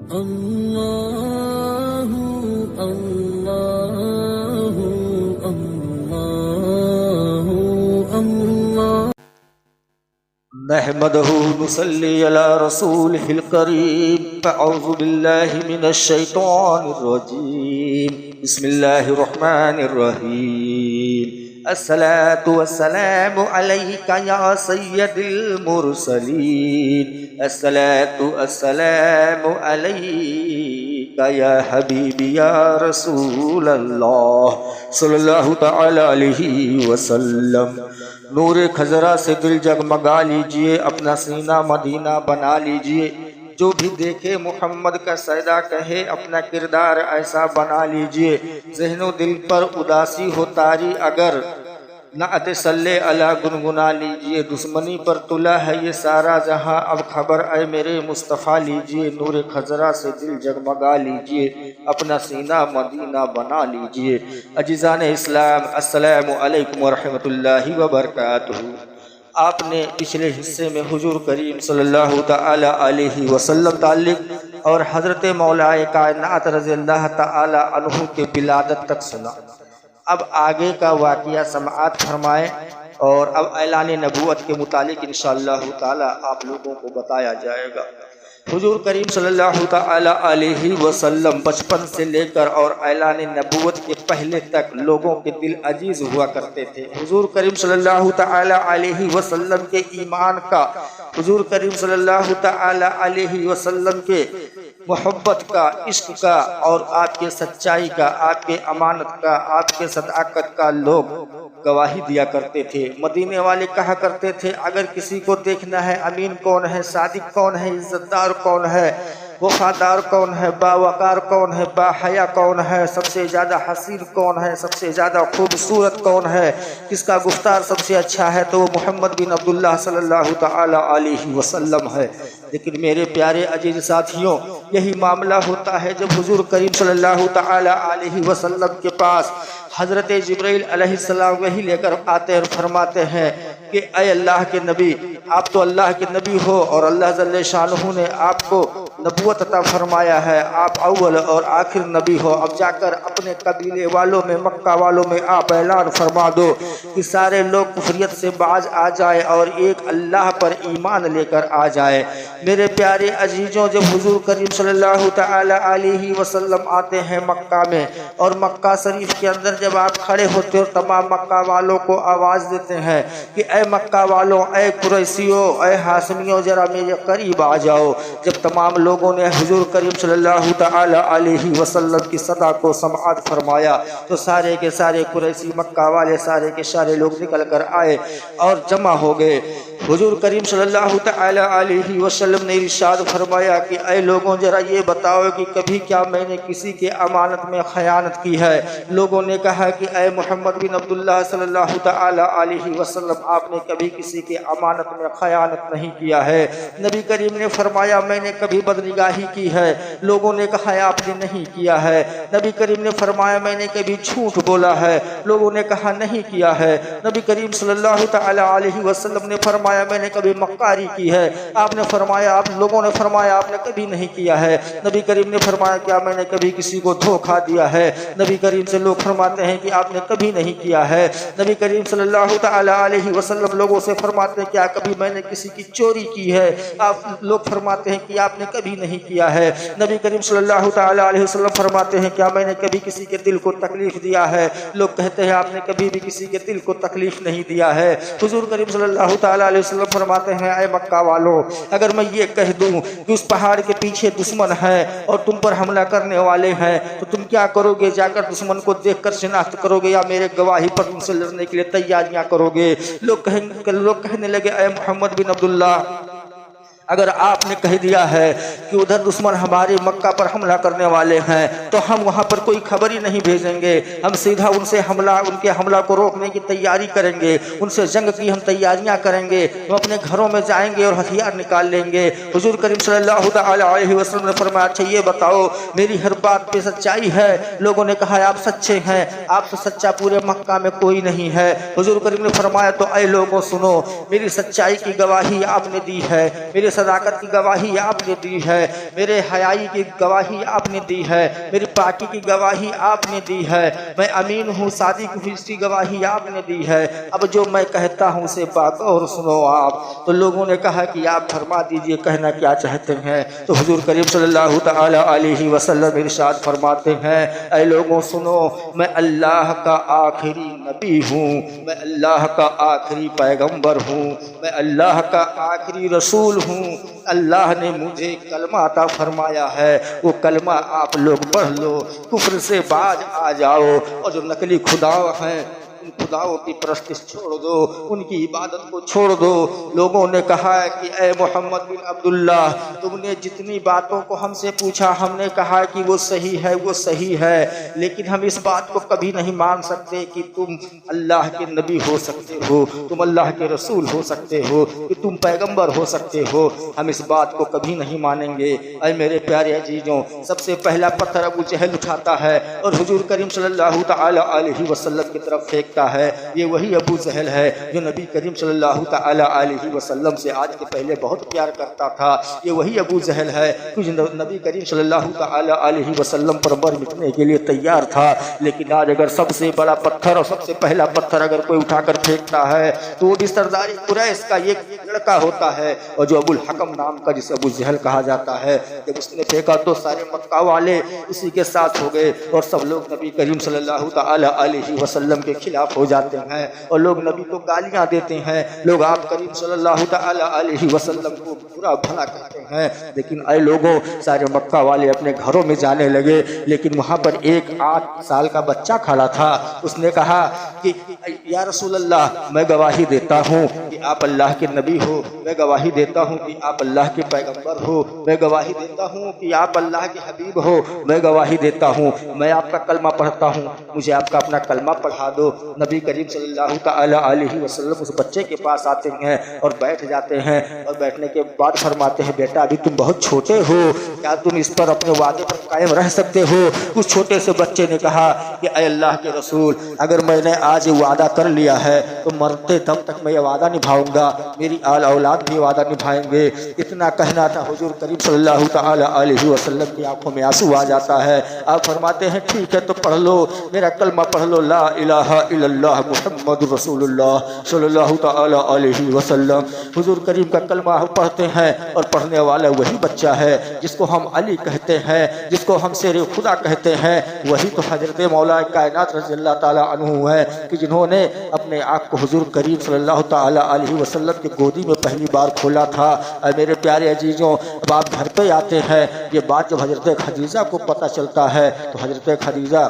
اللہ اللہ اللہ اللہ نحمده نصلي على رسوله الكريم اعوذ بالله من الشيطان الرجيم بسم الله الرحمن الرحيم الصلاة والسلام عليك يا سيد المرسلين الصلاة والسلام عليك يا حبيبي يا رسول الله صلی اللہ تعالی علیہ وسلم۔ نور خضرا سے دل جگمگا لیجئے، اپنا سینہ مدینہ بنا لیجئے، جو بھی دیکھے محمد کا سجدہ کہے، اپنا کردار ایسا بنا لیجئے، ذہن و دل پر اداسی ہو طاری اگر نعت صلی اللہ گنگنا لیجئے، دشمنی پر تلا ہے یہ سارا جہاں، اب خبر اے میرے مصطفیٰ لیجئے، نور خضرا سے دل جگمگا لیجئے، اپنا سینہ مدینہ بنا لیجئے۔ عزیزان اسلام، السلام علیکم ورحمۃ اللہ وبرکاتہ۔ آپ نے پچھلے حصے میں حضور کریم صلی اللہ تعالی علیہ وسلم تعلق اور حضرت مولا کائنات رضی اللہ تعالی عنہ کے ولادت تک سنا۔ اب آگے کا واقعہ سماعت فرمائیں اور اب اعلان نبوت کے متعلق انشاءاللہ تعالی آپ لوگوں کو بتایا جائے گا۔ حضور کریم صلی اللہ تعالی علیہ وسلم بچپن سے لے کر اور اعلان نبوت کے پہلے تک لوگوں کے دل عزیز ہوا کرتے تھے۔ حضور کریم صلی اللہ تعالی علیہ وسلم کے ایمان کا، حضور کریم صلی اللہ تعالی علیہ وسلم کے محبت کا، عشق کا اور آپ کے سچائی کا، آپ کے امانت کا، آپ کے صداقت کا لوگ گواہی دیا کرتے تھے۔ مدینے والے کہا کرتے تھے اگر کسی کو دیکھنا ہے امین کون ہے، صادق کون ہے، عزت دار کون ہے، وفادار کون ہے، باوقار کون ہے، باحیا کون ہے، سب سے زیادہ حسین کون ہے، سب سے زیادہ خوبصورت کون ہے، کس کا گفتار سب سے اچھا ہے، تو وہ محمد بن عبداللہ صلی اللہ تعالی علیہ وسلم ہے۔ لیکن میرے پیارے عزیز ساتھیوں، یہی معاملہ ہوتا ہے جب حضور کریم صلی اللہ تعالی علیہ وسلم کے پاس حضرت جبرائیل علیہ السلام وحی لے کر آتے اور فرماتے ہیں کہ اے اللہ کے نبی، آپ تو اللہ کے نبی ہو اور اللہ جل شانہ نے آپ کو نبوت عطا فرمایا ہے، آپ اول اور آخر نبی ہو، اب جا کر اپنے قبیلے والوں میں، مکہ والوں میں آپ اعلان فرما دو کہ سارے لوگ کفریت سے باز آ جائے اور ایک اللہ پر ایمان لے کر آ جائے۔ میرے پیارے عزیزوں، جب حضور کریم صلی اللہ تعالی علیہ وسلم آتے ہیں مکہ میں اور مکہ شریف کے اندر جب آپ کھڑے ہوتے اور تمام مکہ والوں کو آواز دیتے ہیں کہ اے مکہ والوں، اے قریشیوں، اے ہاشمیوں، ذرا میرے قریب آ جاؤ، جب تمام لوگوں نے حضور کریم صلی اللہ تعالی علیہ وسلم کی صدا کو سماعت فرمایا تو سارے کے سارے قریشی مکہ والے، سارے کے سارے لوگ نکل کر آئے اور جمع ہو گئے۔ حضور کریم صلی اللہ تعالی علیہ وسلم نے ارشاد فرمایا کہ اے لوگوں، ذرا یہ بتاؤ کہ کبھی کیا میں نے کسی کے امانت میں خیانت کی ہے؟ لوگوں نے کہا کہ اے محمد بن عبداللہ صلی اللہ تعالی علیہ وسلم، آپ نے کبھی کسی کے امانت میں خیانت نہیں کیا ہے۔ نبی کریم نے فرمایا میں نے کبھی بدنگاہی کی ہے؟ لوگوں نے کہا آپ نے نہیں کیا ہے۔ نبی کریم نے فرمایا میں نے کبھی جھوٹ بولا ہے؟ لوگوں نے کہا نہیں کیا ہے۔ نبی کریم صلی اللہ تعالی علیہ وسلم نے فرمایا میں نے کبھی مکاری کی ہے؟ آپ نے فرمایا، آپ لوگوں نے فرمایا آپ نے کبھی نہیں کیا ہے۔ نبی کریم نے فرمایا کیا میں نے کبھی کسی کو دھوکہ دیا ہے؟ نبی کریم سے لوگ فرماتے ہیں کہ آپ نے کبھی نہیں کیا ہے۔ نبی کریم صلی اللہ تعالی علیہ وسلم لوگوں سے فرماتے ہیں کیا کبھی میں نے کسی کی چوری کی ہے؟ آپ لوگ فرماتے ہیں کہ آپ نے کبھی نہیں کیا ہے۔ نبی کریم صلی اللہ تعالی علیہ وسلم فرماتے ہیں کیا میں نے کبھی کسی کے دل کو تکلیف دیا ہے؟ لوگ کہتے ہیں آپ نے کبھی بھی کسی کے دل کو تکلیف نہیں دیا ہے۔ حضور کریم صلی اللہ تعالی علیہ وسلم فرماتے ہیں اے مکہ والوں، اگر میں یہ کہہ دوں کہ اس پہاڑ کے پیچھے دشمن ہے اور تم پر حملہ کرنے والے ہیں تو تم کیا کرو گے؟ جا کر دشمن کو دیکھ کر شناخت کرو گے یا میرے گواہی پر تم سے لڑنے کے لیے تیاریاں کرو گے؟ لوگ کہنے لگے اے محمد بن عبداللہ، اگر آپ نے کہہ دیا ہے کہ ادھر دشمن ہمارے مکہ پر حملہ کرنے والے ہیں تو ہم وہاں پر کوئی خبر ہی نہیں بھیجیں گے، ہم سیدھا ان کے حملہ کو روکنے کی تیاری کریں گے، ان سے جنگ کی ہم تیاریاں کریں گے، ہم اپنے گھروں میں جائیں گے اور ہتھیار نکال لیں گے۔ حضور کریم صلی اللہ تعالی علیہ وسلم نے فرمایا اچھا یہ بتاؤ میری ہر بات پہ سچائی ہے؟ لوگوں نے کہا آپ سچے ہیں، آپ سے سچا پورے مکہ میں کوئی نہیں ہے۔ حضور کریم نے فرمایا تو اے لوگوں سنو، میری سچائی کی گواہی آپ نے دی ہے، میرے صداقت کی گواہی آپ نے دی ہے، میرے حیائی کی گواہی آپ نے دی ہے، میری پاکی کی گواہی آپ نے دی ہے، میں امین ہوں صادق ہوں اس کی گواہی آپ نے دی ہے، اب جو میں کہتا ہوں اسے بات اور سنو آپ۔ تو لوگوں نے کہا کہ آپ فرما دیجئے کہنا کیا چاہتے ہیں۔ تو حضور کریم صلی اللہ تعالی علیہ وسلم ارشاد فرماتے ہیں اے لوگوں سنو، میں اللہ کا آخری نبی ہوں، میں اللہ کا آخری پیغمبر ہوں، میں اللہ کا آخری رسول ہوں، اللہ نے مجھے کلمہ عطا فرمایا ہے، وہ کلمہ آپ لوگ پڑھ لو، کفر سے باز آ جاؤ، اور جو نقلی خدا ہیں ان خداؤں کی پرستش چھوڑ دو، ان کی عبادت کو چھوڑ دو۔ لوگوں نے کہا کہ اے محمد بن عبداللہ، تم نے جتنی باتوں کو ہم سے پوچھا ہم نے کہا کہ وہ صحیح ہے، وہ صحیح ہے، لیکن ہم اس بات کو کبھی نہیں مان سکتے کہ تم اللہ کے نبی ہو سکتے ہو، تم اللہ کے رسول ہو سکتے ہو، کہ تم پیغمبر ہو سکتے ہو، ہم اس بات کو کبھی نہیں مانیں گے۔ اے میرے پیارے عزیزوں، سب سے پہلا پتھر ابو جہل اٹھاتا ہے اور حضور کریم صلی اللہ تعالی علیہ وسلم کی طرف پھینکتا ہے۔ یہ وہی ابو جہل ہے جو نبی کریم صلی اللہ تعالی علیہ وسلم سے آج کے پہلے بہت پیار کرتا تھا۔ یہ وہی ابو جہل ہے جو نبی کریم صلی اللہ تعالی علیہ وسلم پر مر مٹنے کے لیے تیار تھا، لیکن آج اگر سب سے بڑا پتھر اور سب سے پہلا پتھر اگر کوئی اٹھا کر پھینکتا ہے تو وہ بھی سردار قریش کا ایک لڑکا ہوتا ہے، اور جو ابو الحکم نام کا جسے ابو جہل کہا جاتا ہے، جب اس نے پھینکا تو سارے مکہ والے اسی کے ساتھ ہو گئے، اور سب لوگ نبی کریم صلی اللہ تعالی علیہ وسلم کے خلاف ہو جاتے ہیں، اور لوگ نبی کو گالیاں دیتے ہیں، لوگ آپ کریم صلی اللہ تعالی علیہ وسلم کو برا بھلا کہتے ہیں۔ لیکن اے لوگوں، سارے مکہ والے اپنے گھروں میں جانے لگے، لیکن وہاں پر ایک 8 سال کا بچہ کھڑا تھا۔ اس نے کہا کہ یا رسول اللہ، میں گواہی دیتا ہوں کہ آپ اللہ کے نبی ہو، میں گواہی دیتا ہوں کہ آپ اللہ کے پیغمبر ہو، میں گواہی دیتا ہوں کہ آپ اللہ کے حبیب ہو، میں گواہی دیتا ہوں میں آپ کا کلمہ پڑھتا ہوں، مجھے آپ کا اپنا کلمہ پڑھا دو۔ نبی کریم صلی اللہ تعالی علیہ وسلم اس بچے کے پاس آتے ہیں اور بیٹھ جاتے ہیں، اور بیٹھنے کے بعد فرماتے ہیں بیٹا ابھی تم بہت چھوٹے ہو، کیا تم اس پر اپنے وعدے پر قائم رہ سکتے ہو؟ اس چھوٹے سے بچے نے کہا کہ اے اللہ کے رسول، اگر میں نے آج وعدہ کر لیا ہے تو مرتے دم تک میں یہ وعدہ نبھاؤں گا، میری آل اولاد بھی وعدہ نبھائیں گے۔ اتنا کہنا تھا، حضور کریم صلی اللہ تعالی علیہ وسلم کی آنکھوں میں آنسو آ جاتا ہے۔ آپ فرماتے ہیں ٹھیک ہے تو پڑھ لو، میرا کلمہ پڑھ لو، لا الہ الا اللہ محمد رسول اللہ صلی اللہ تعالی علیہ وسلم۔ حضور کریم کا کلمہ پڑھتے ہیں، اور پڑھنے والا وہی بچہ ہے جس کو ہم علی کہتے ہیں، جس کو ہم شیر خدا کہتے ہیں، وہی تو حضرت مولا کائنات رضی اللہ تعالی عنہ ہے کہ جنہوں نے اپنے آنکھ کو حضور کریم صلی اللہ تعالی علیہ وسلم کی گودی میں پہلی بار کھولا تھا۔ اے میرے پیارے عزیزوں، اب آپ گھر پہ آتے ہیں، یہ بات جب حضرت خدیجہ کو پتہ چلتا ہے تو حضرت خدیجہ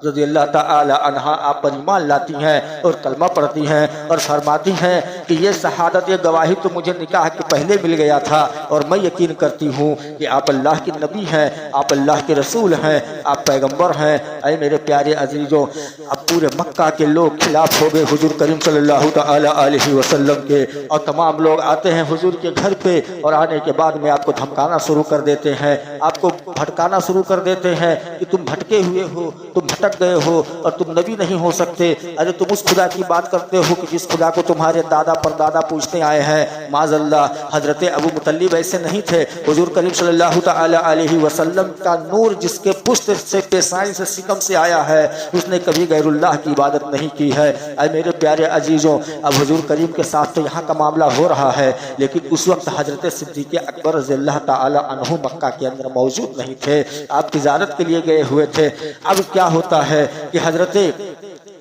رضی اللہ تعالی عنہا آپ پر ایمان لاتی ہیں اور کلمہ پڑھتی ہیں، اور فرماتی ہیں کہ یہ شہادت، یہ گواہی تو مجھے نکاح کے پہلے مل گیا تھا، اور میں یقین کرتی ہوں کہ آپ اللہ کے نبی ہیں، آپ اللہ کے رسول ہیں، آپ پیغمبر ہیں۔ اے میرے پیارے عزیزوں، اب پورے مکہ کے لوگ خلاف ہو گئے حضور کریم صلی اللہ تعالی علیہ وسلم کے، اور تمام لوگ آتے ہیں حضور کے گھر پہ، اور آنے کے بعد میں آپ کو دھمکانا شروع کر دیتے ہیں، آپ کو بھٹکانا شروع کر دیتے ہیں کہ تم بھٹکے ہوئے ہو، تم بھٹک گئے ہو اور تم نبی نہیں ہو سکتے۔ ارے تم اس خدا کی بات کرتے ہو کہ جس خدا کو تمہارے دادا پر دادا پوجتے آئے ہیں، معاذ اللہ۔ حضرت ابو مطلب ایسے نہیں تھے، حضور کریم صلی اللہ تعالی علیہ وسلم کا نور جس کے پشت سے پیشانی سے سکم سے آیا ہے، اس نے کبھی غیر اللہ کی عبادت نہیں کی ہے۔ اے میرے پیارے عزیزوں، اب حضور کریم کے ساتھ تو یہاں کا معاملہ ہو رہا ہے، لیکن اس وقت حضرت صدیق اکبر رضی اللہ تعالی عنہ مکہ کے اندر موجود نہیں تھے، آپ تجارت کے لیے گئے ہوئے تھے۔ اب کیا ہوتا ہے کہ حضرت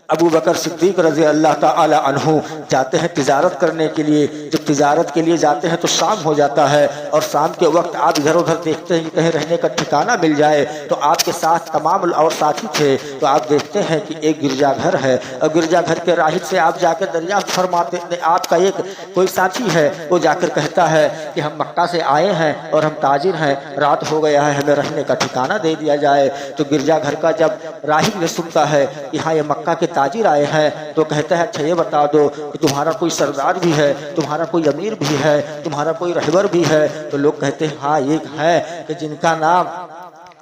ابو بکر صدیق رضی اللہ تعالی عنہ جاتے ہیں تجارت کرنے کے لیے۔ جب تجارت کے لیے جاتے ہیں تو شام ہو جاتا ہے، اور شام کے وقت آپ ادھر ادھر دیکھتے ہیں کہ کہیں رہنے کا ٹھکانہ مل جائے، تو آپ کے ساتھ تمام اور ساتھی تھے، تو آپ دیکھتے ہیں کہ ایک گرجا گھر ہے، اور گرجا گھر کے راہب سے آپ جا کے دریافت فرماتے ہیں، آپ کا ایک کوئی ساتھی ہے، وہ جا کر کہتا ہے کہ ہم مکہ سے آئے ہیں اور ہم تاجر ہیں، رات ہو گیا ہے، ہمیں رہنے کا ٹھکانہ دے دیا جائے۔ تو گرجا گھر کا جب راہب نے سنتا ہے کہ ہاں یہ مکہ کے تاجر آئے ہیں، تو کہتا ہے اچھا یہ بتا دو کہ تمہارا کوئی سردار بھی ہے، تمہارا کوئی امیر بھی ہے، تمہارا کوئی رہبر بھی ہے؟ تو لوگ کہتے ہیں ہاں ایک ہے کہ جن کا نام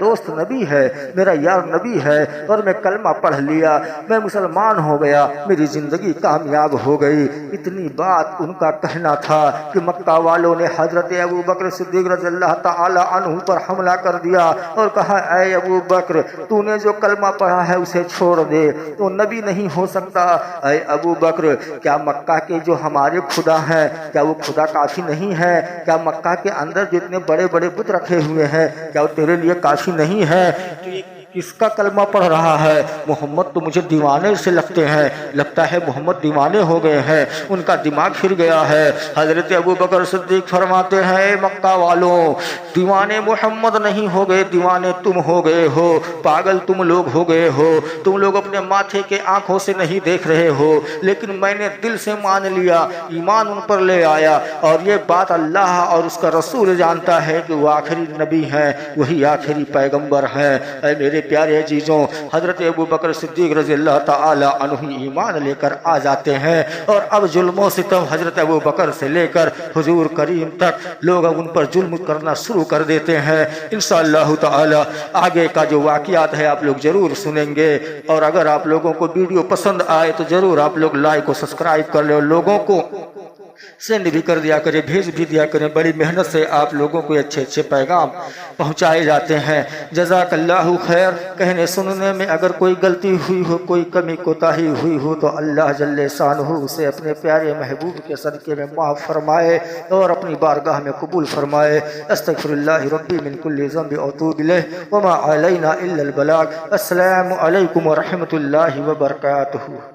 دوست نبی ہے، میرا یار نبی ہے، اور میں کلمہ پڑھ لیا، میں مسلمان ہو گیا، میری زندگی کامیاب ہو گئی۔ اتنی بات ان کا کہنا تھا کہ مکہ والوں نے حضرت ابو بکر صدیق رضی اللہ تعالی عنہ پر حملہ کر دیا اور کہا اے ابو بکر تو نے جو کلمہ پڑھا ہے اسے چھوڑ دے، تو نبی نہیں ہو سکتا۔ اے ابو بکر کیا مکہ کے جو ہمارے خدا ہیں کیا وہ خدا کافی نہیں ہے؟ کیا مکہ کے اندر جو اتنے بڑے بڑے بت رکھے ہوئے ہیں کیا وہ تیرے لیے کافی نہیں ہے؟ کس کا کلمہ پڑھ رہا ہے؟ محمد تو مجھے دیوانے سے لگتے ہیں، لگتا ہے محمد دیوانے ہو گئے ہیں، ان کا دماغ پھر گیا ہے۔ حضرت ابو بکر صدیق فرماتے ہیں اے مکہ والوں، دیوانے محمد نہیں ہو گئے، دیوانے تم ہو گئے ہو، پاگل تم لوگ ہو گئے ہو، تم لوگ اپنے ماتھے کے آنکھوں سے نہیں دیکھ رہے ہو، لیکن میں نے دل سے مان لیا، ایمان ان پر لے آیا، اور یہ بات اللہ اور اس کا رسول جانتا ہے کہ وہ آخری نبی ہیں، وہی آخری پیغمبر ہیں۔ اے میرے پیارے عزیزوں، حضرت ابو بکر صدیق رضی اللہ تعالی عنہ ایمان لے کر آ جاتے ہیں، اور اب ظلم و ستم حضرت ابو بکر سے لے کر حضور کریم تک لوگ اب ان پر ظلم کرنا شروع کر دیتے ہیں۔ انشاءاللہ تعالی آگے کا جو واقعات ہے آپ لوگ ضرور سنیں گے، اور اگر آپ لوگوں کو ویڈیو پسند آئے تو ضرور آپ لوگ لائک اور سبسکرائب کر لیں، اور لوگوں کو سینڈ بھی کر دیا کریں، بھیج بھی دیا کریں، بڑی محنت سے آپ لوگوں کو اچھے اچھے پیغام پہنچائے جاتے ہیں۔ جزاک اللہ خیر۔ کہنے سننے میں اگر کوئی غلطی ہوئی ہو، کوئی کمی کوتاہی ہوئی ہو تو اللہ جل شانہ اسے اپنے پیارے محبوب کے صدقے میں معاف فرمائے اور اپنی بارگاہ میں قبول فرمائے۔ استغفر اللہ ربی من کل ذنب واتوب الیہ وما علینا الا البلاغ۔ السلام علیکم ورحمۃ اللہ وبرکاتہ۔